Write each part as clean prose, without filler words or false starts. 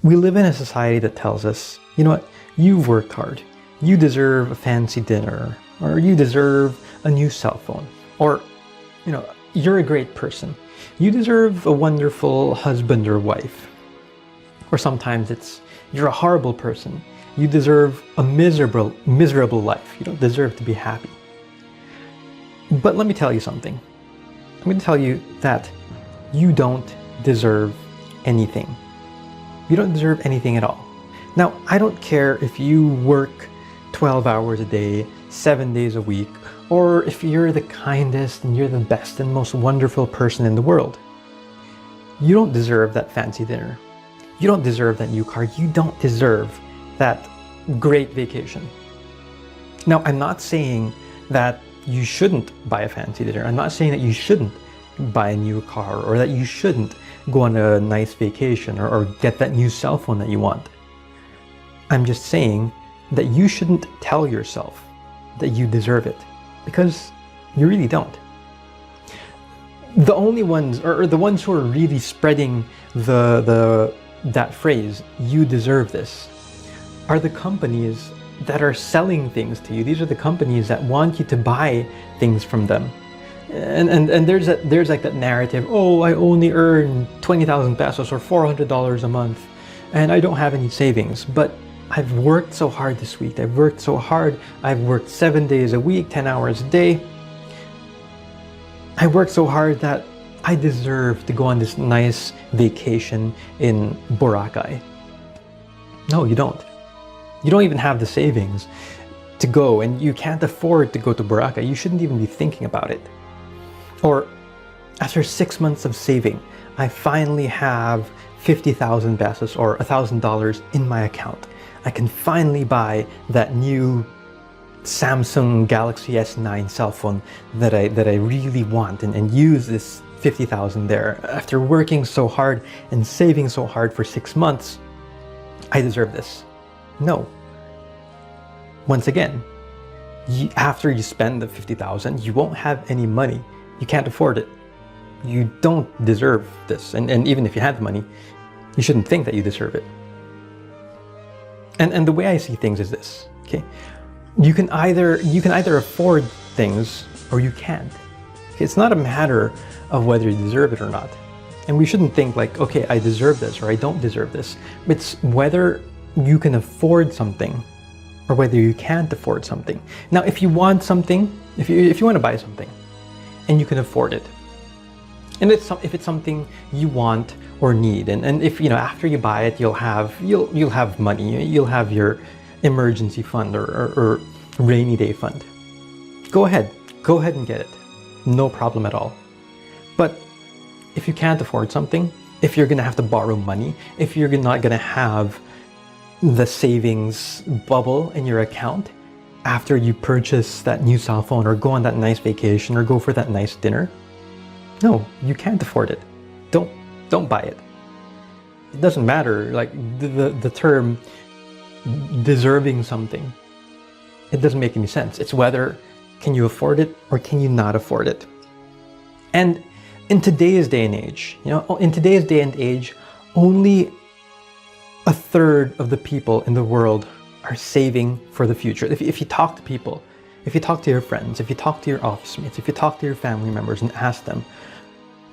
We live in a society that tells us, you know what, you've worked hard. You deserve a fancy dinner, or you deserve a new cell phone, or, you know, you're a great person. You deserve a wonderful husband or wife. Or sometimes it's, you're a horrible person. You deserve a miserable life. You don't deserve to be happy. But let me tell you something. I'm going to tell you that you don't deserve anything. You don't deserve anything at all. Now, I don't care if you work 12 hours a day, 7 days a week, or if you're the kindest and you're the best and most wonderful person in the world. You don't deserve that fancy dinner. You don't deserve that new car. You don't deserve that great vacation. Now, I'm not saying that you shouldn't buy a fancy dinner. I'm not saying that you shouldn't buy a new car, or that you shouldn't go on a nice vacation, or get that new cell phone that you want. I'm just saying that you shouldn't tell yourself that you deserve it, because you really don't. The only ones, or the ones who are really spreading that phrase, "you deserve this," are the companies that are selling things to you. These are the companies that want you to buy things from them. And there's like that narrative, oh, I only earn 20,000 pesos or $400 a month, and I don't have any savings. But I've worked so hard this week. I've worked so hard. I've worked 7 days a week, 10 hours a day. I worked so hard that I deserve to go on this nice vacation in Boracay. No, you don't. You don't even have the savings to go, and you can't afford to go to Boracay. You shouldn't even be thinking about it. Or after 6 months of saving, I finally have 50,000 pesos or $1,000 in my account. I can finally buy that new Samsung Galaxy S9 cell phone that I really want, and use this 50,000 there. After working so hard and saving so hard for 6 months, I deserve this. No. Once again, after you spend the 50,000, you won't have any money. You can't afford it. You don't deserve this. And even if you had the money, you shouldn't think that you deserve it. And the way I see things is this, okay? You can either afford things or you can't. Okay? It's not a matter of whether you deserve it or not. And we shouldn't think like, okay, I deserve this or I don't deserve this. It's whether you can afford something or whether you can't afford something. Now, if you want something, if you want to buy something and you can afford it, and if it's something you want or need, and if, you know, after you buy it, you'll have money, you'll have your emergency fund or rainy day fund, go ahead and get it. No problem at all. But if you can't afford something, if you're gonna have to borrow money, if you're not gonna have the savings bubble in your account after you purchase that new cell phone or go on that nice vacation or go for that nice dinner, no, you can't afford it. Don't buy it. It doesn't matter, like the term deserving something, it doesn't make any sense. It's whether can you afford it or can you not afford it. And in today's day and age, only a third of the people in the world are saving for the future. If you talk to people, if you talk to your friends, if you talk to your office mates, if you talk to your family members and ask them,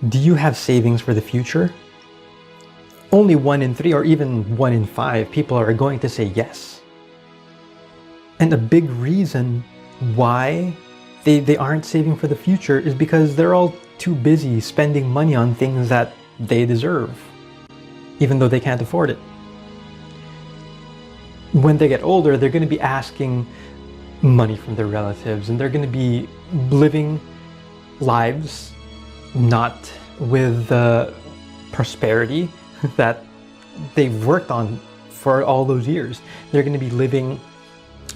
do you have savings for the future? Only 1 in 3 or even 1 in 5 people are going to say yes. And a big reason why they aren't saving for the future is because they're all too busy spending money on things that they deserve, even though they can't afford it. When they get older, they're going to be asking money from their relatives, and they're going to be living lives not with the prosperity that they've worked on for all those years. They're going to be living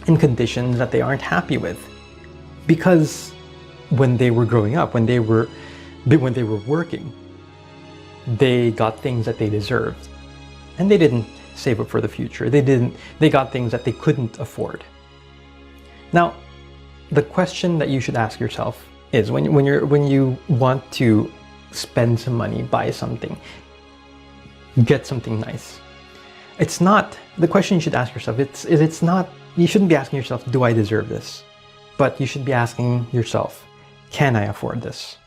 in conditions that they aren't happy with, because when they were growing up, when they were working, they got things that they deserved, and they didn't save up for the future. They got things that they couldn't afford. Now, the question that you should ask yourself is, when you want to spend some money, buy something, get something nice, It's not, the question you should ask yourself, it's not, you shouldn't be asking yourself, do I deserve this? But you should be asking yourself, can I afford this?